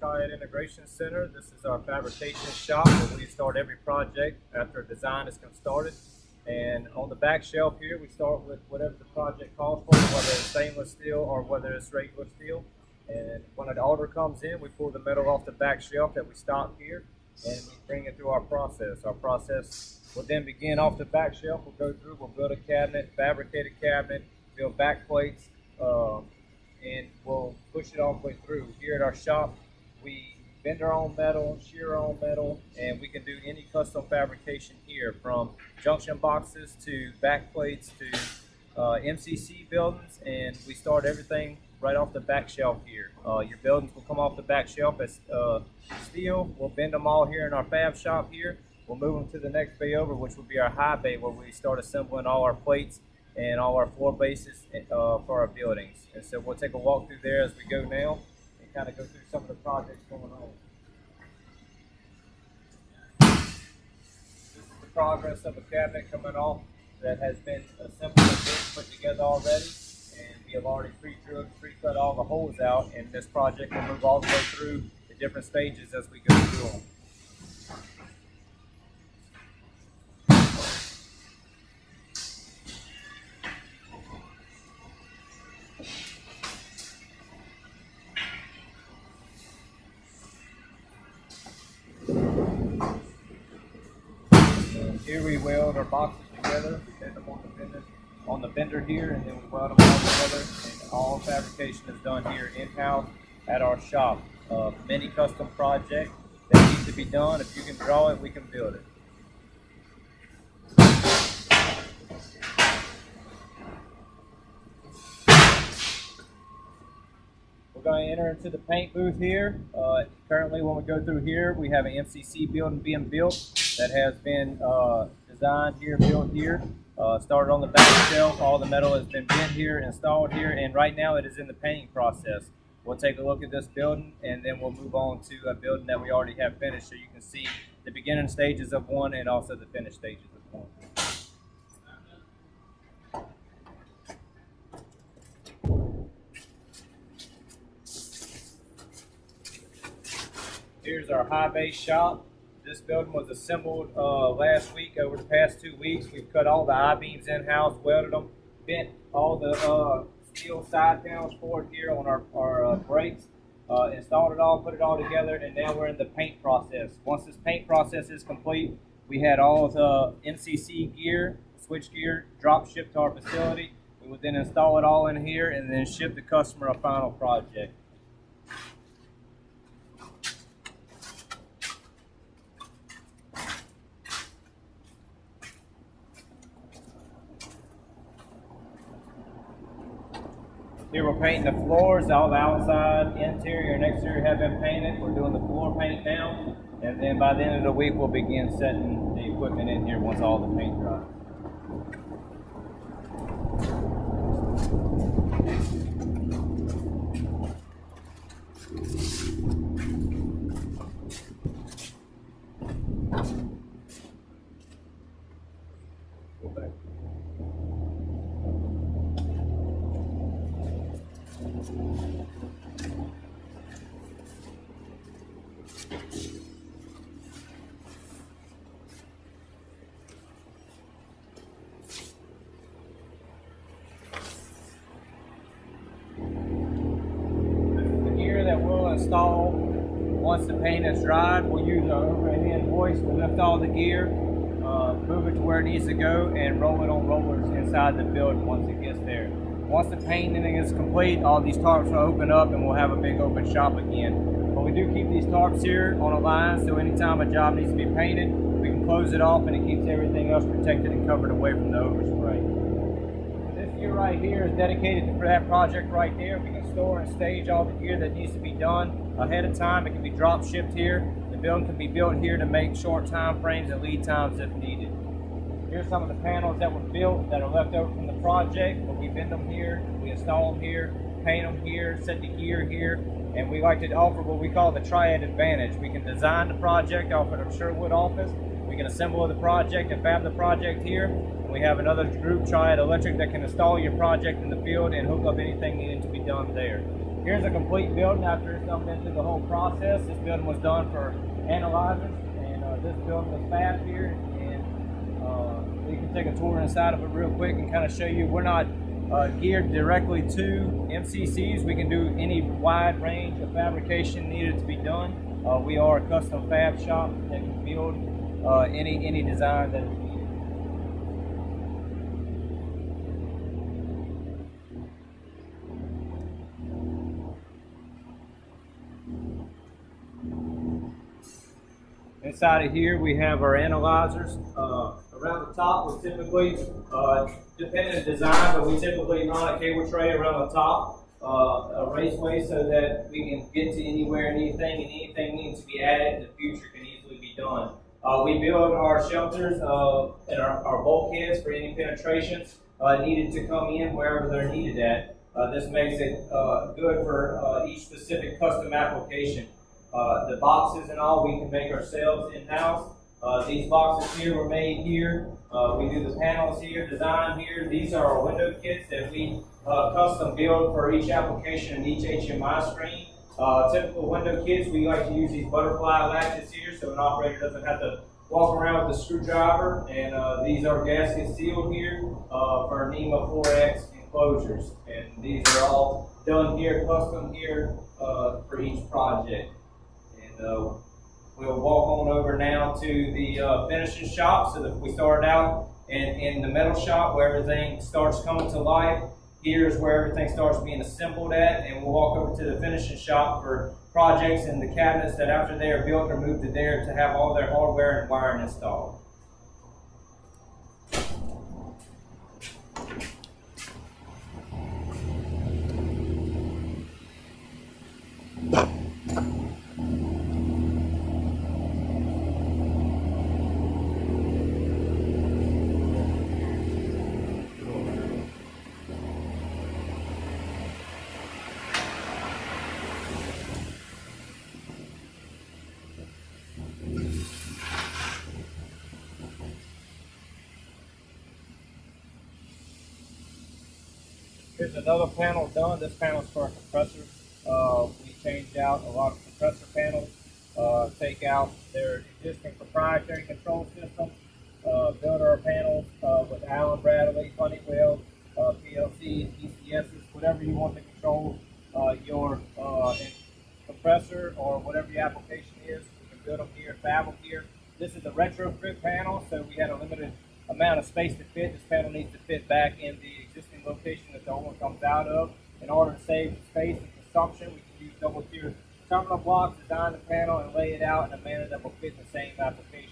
Triad Integration Center. This is our fabrication shop where we start every project after a design is started. And on the back shelf here, we start with whatever the project calls for, whether it's stainless steel or whether it's regular steel. And when an order comes in, we pull the metal off the back shelf that we stock here, and we bring it through our process. Our process will then begin off the back shelf. We'll go through, we'll build a cabinet, fabricate a cabinet, build back plates, and we'll push it all the way through. Here at our shop, we bend our own metal, shear our own metal, and we can do any custom fabrication here, from junction boxes to back plates to MCC buildings, and we start everything right off the back shelf here. Your buildings will come off the back shelf as steel. We'll bend them all here in our fab shop here. We'll move them to the next bay over, which will be our high bay, where we start assembling all our plates and all our floor bases for our buildings. And so we'll take a walk through there as we go now and kind of go through some of the projects going on. This is the progress of a cabinet coming off that has been assembled and put together already. And we have already pre-drilled, pre-cut all the holes out, and this project will move all the way through the different stages as we go through them. Here we weld our boxes together, we bend them on the bender here, and then we weld them all together, and all fabrication is done here in-house at our shop. Many custom projects that need to be done. If you can draw it, we can build it. We're going to enter into the paint booth here. Currently, when we go through here, we have an MCC building being built that has been designed here, built here. Started on the back shelf, all the metal has been bent here, installed here, and right now it is in the painting process. We'll take a look at this building, and then we'll move on to a building that we already have finished, so you can see the beginning stages of one and also the finished stages of one. Here's our high bay shop. This building was assembled last week. Over the past 2 weeks, we've cut all the I-beams in-house, welded them, bent all the steel side panels forward here on our brakes, installed it all, put it all together, and now we're in the paint process. Once this paint process is complete, we had all of the MCC gear, switch gear, drop shipped to our facility. We would then install it all in here and then ship the customer a final project. Here we're painting the floors. All the outside, interior, and exterior have been painted. We're doing the floor paint now, and then by the end of the week we'll begin setting the equipment in here once all the paint dries. Go back. That we'll install once the paint is dried. We'll use our overhead hoist to lift all the gear, move it to where it needs to go, and roll it on rollers inside the building once it gets there. Once the painting is complete, all these tarps will open up and we'll have a big open shop again. But we do keep these tarps here on a line, so anytime a job needs to be painted, we can close it off and it keeps everything else protected and covered away from the overspray. This gear right here is dedicated for that project right there. We can store and stage all the gear that needs to be done ahead of time. It can be drop shipped here. The building can be built here to make short time frames and lead times if needed. Here's some of the panels that were built that are left over from the project, but we bend them here, we install them here, paint them here, set the gear here, and we like to offer what we call the Triad Advantage. We can design the project off at our Sherwood office, we can assemble the project and fab the project here, and we have another group, Triad Electric, that can install your project in the field and hook up anything needed to be done there. Here's a complete building after it's done been through the whole process. This building was done for analyzers, and this building was fab here. And we can take a tour inside of it real quick and kind of show you. We're not geared directly to MCCs. We can do any wide range of fabrication needed to be done. We are a custom fab shop that can build any design that is needed. Inside of here, we have our analyzers. Around the top, we typically, depending on design, but we typically run a cable tray around the top, a raceway, so that we can get to anywhere and anything, and anything needs to be added in the future can easily be done. We build our shelters and our bulkheads for any penetrations needed to come in wherever they're needed at. This makes it good for each specific custom application. The boxes and all we can make ourselves in-house. These boxes here were made here. We do the panels here, design here. These are our window kits that we custom build for each application and each HMI screen. Typical window kits, we like to use these butterfly latches here so an operator doesn't have to walk around with a screwdriver. And these are gasket sealed here for NEMA 4X enclosures. And these are all done here, custom here for each project. We'll walk on over now to the finishing shop. So that we started out in the metal shop where everything starts coming to life. Here's where everything starts being assembled at, and we'll walk over to the finishing shop for projects and the cabinets that after they are built are moved to there to have all their hardware and wiring installed. Here's another panel done. This panel is for a compressor. We changed out a lot of compressor panels, take out their existing proprietary control systems, build our panels with Allen Bradley, Honeywell, PLCs, ECSs, whatever you want to control your compressor or whatever your application is. We can build them here, fab them here. This is a retrofit panel, so we had a limited amount of space to fit. This panel needs to fit back in the existing location that the owner comes out of. In order to save space and consumption, we can use double tier terminal blocks, design the panel, and lay it out in a manner that will fit the same application.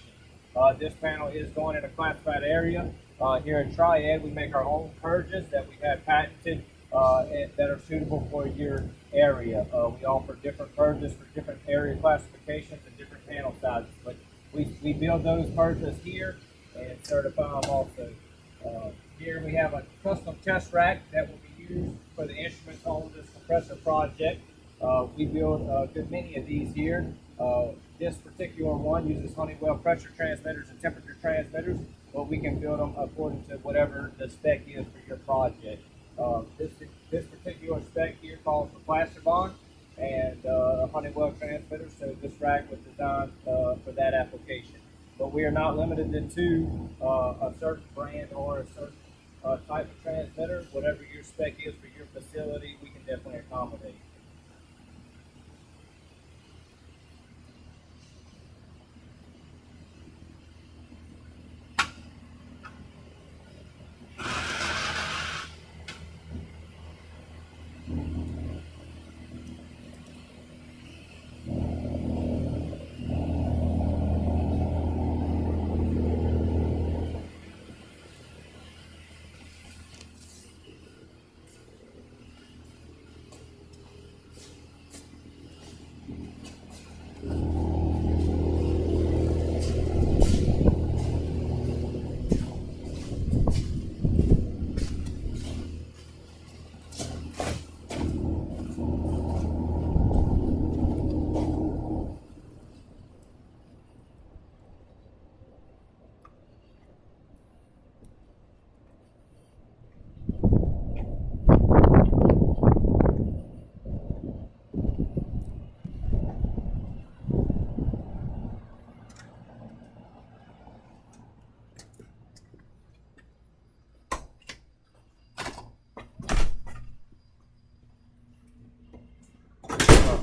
This panel is going in a classified area. Here at Triad, we make our own purges that we have patented that are suitable for your area. We offer different purges for different area classifications and different panel sizes. But we build those purges here and certify them also. Here we have a custom test rack that will be used for the instruments on this compressor project. We build a good many of these here. This particular one uses Honeywell pressure transmitters and temperature transmitters, but we can build them according to whatever the spec is for your project. This particular spec here calls for plaster bond and Honeywell transmitters, so this rack was designed for that application. But we are not limited to a certain brand or a certain type of transmitter. Whatever your spec is for your facility, we can definitely accommodate.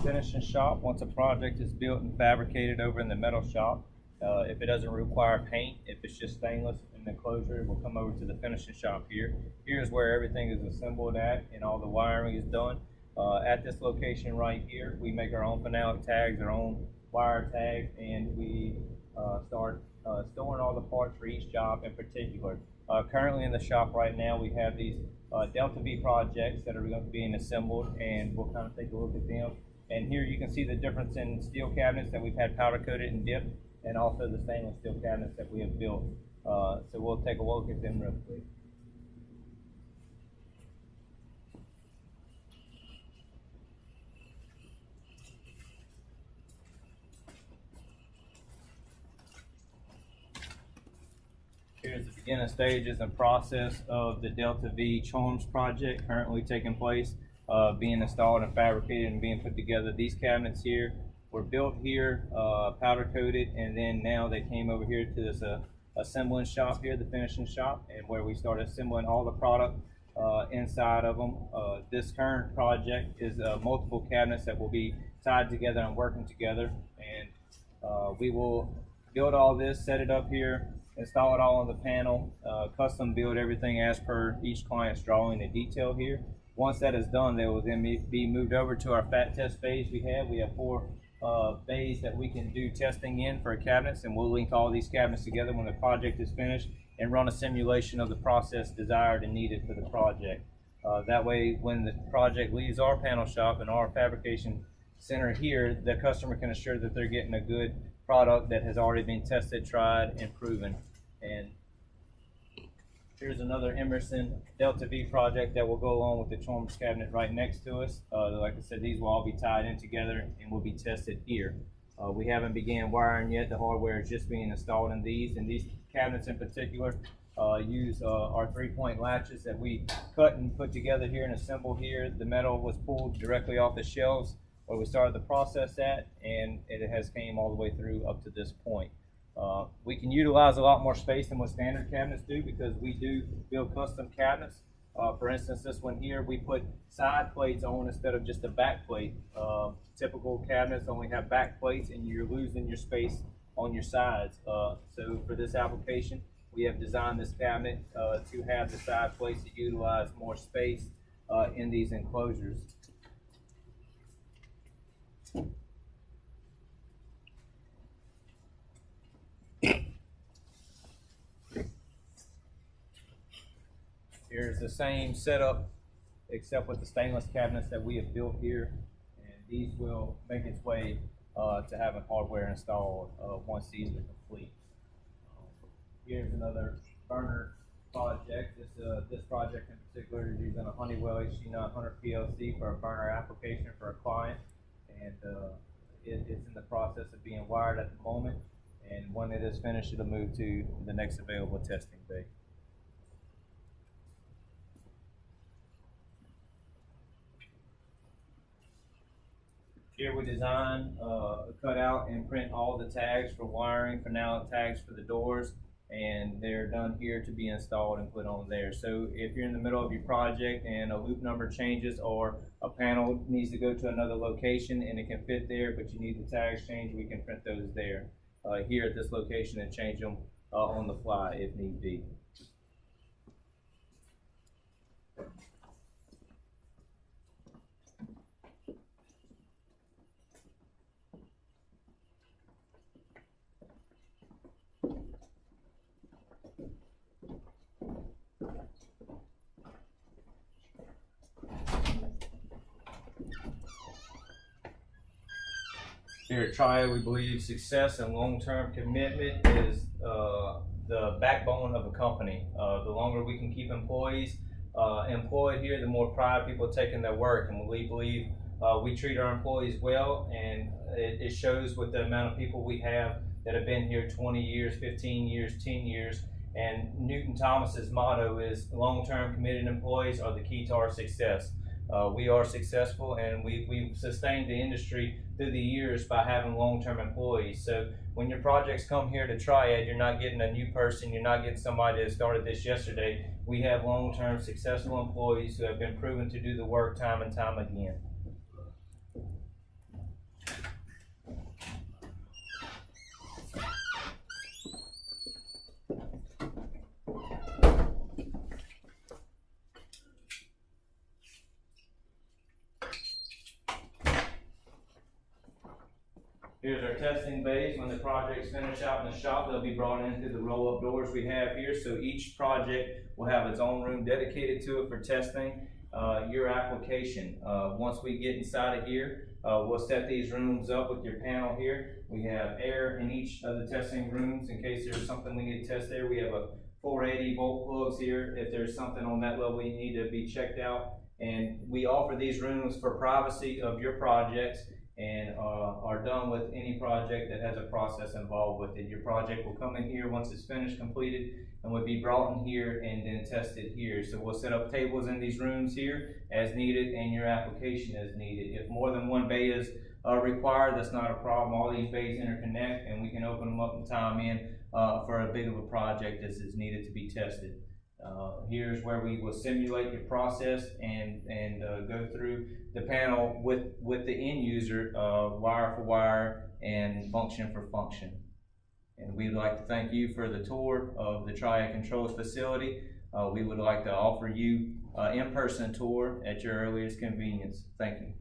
finishing shop. Once a project is built and fabricated over in the metal shop, if it doesn't require paint, if it's just stainless and enclosure, it will come over to the finishing shop here. Here's where everything is assembled at and all the wiring is done. At this location right here, we make our own phenolic tags, our own wire tags, and we start storing all the parts for each job in particular. Currently in the shop right now, we have these Delta V projects that are going to be being assembled, and we'll kind of take a look at them. And here you can see the difference in steel cabinets that we've had powder coated and dipped, and also the stainless steel cabinets that we have built. So we'll take a look at them real quick. Here's the beginning stages and process of the Delta V Charms project currently taking place, being installed and fabricated and being put together. These cabinets here were built here, powder coated, and then now they came over here to this assembling shop here, the finishing shop, and where we started assembling all the product inside of them. This current project is multiple cabinets that will be tied together and working together, and we will build all this, set it up here, install it all on the panel, custom build everything as per each client's drawing and detail here. Once that is done, they will then be moved over to our fat test phase we have. We have 4 bays that we can do testing in for cabinets, and we'll link all these cabinets together when the project is finished and run a simulation of the process desired and needed for the project. That way, when the project leaves our panel shop and our fabrication center here, the customer can assure that they're getting a good product that has already been tested, tried, and proven. And here's another Emerson Delta V project that will go along with the Charms cabinet right next to us. Like I said, these will all be tied in together and will be tested here. We haven't began wiring yet. The hardware is just being installed in these, and these cabinets in particular use our 3-point latches that we cut and put together here and assemble here. The metal was pulled directly off the shelves where we started the process at, and it has came all the way through up to this point. We can utilize a lot more space than what standard cabinets do because we do build custom cabinets. For instance, this one here, we put side plates on instead of just a back plate. Typical cabinets only have back plates, and you're losing your space on your sides. So for this application, we have designed this cabinet to have the side plates to utilize more space in these enclosures. Here's the same setup except with the stainless cabinets that we have built here, and these will make its way to having hardware installed once these are complete. Here's another burner project. This project in particular is using a Honeywell HG900 PLC for a burner application for a client, and it's in the process of being wired at the moment, and when it is finished, it'll move to the next available testing bay. Here we design, cut out, and print all the tags for wiring, phenolic tags for the doors, and they're done here to be installed and put on there. So if you're in the middle of your project and a loop number changes or a panel needs to go to another location and it can fit there, but you need the tags changed, we can print those there here at this location and change them on the fly if need be. Here at Tria, we believe success and long-term commitment is the backbone of a company. The longer we can keep employees employed here, the more pride people take in their work. And we believe we treat our employees well, and it shows with the amount of people we have that have been here 20 years, 15 years, 10 years. And Newton Thomas's motto is long-term committed employees are the key to our success. We are successful, and we've sustained the industry through the years by having long-term employees. So when your projects come here to Triad, you're not getting a new person, you're not getting somebody that started this yesterday. We have long-term successful employees who have been proven to do the work time and time again. Here's our testing bays. When the project's finished out in the shop, they'll be brought in through the roll-up doors we have here. So each project will have its own room dedicated to it for testing your application. Once we get inside of here, we'll set these rooms up with your panel here. We have air in each of the testing rooms in case there's something we need to test there. We have a 480 volt plugs here if there's something on that level you need to be checked out. And we offer these rooms for privacy of your projects, and are done with any project that has a process involved with it. Your project will come in here once it's finished, completed, and will be brought in here and then tested here. So we'll set up tables in these rooms here as needed, and your application as needed. If more than one bay is required, that's not a problem. All these bays interconnect, and we can open them up and tie them in for a big of a project as is needed to be tested. Here's where we will simulate your process and go through the panel with the end user, wire for wire and function for function. And we'd like to thank you for the tour of the Triad Controls facility. We would like to offer you an in-person tour at your earliest convenience. Thank you.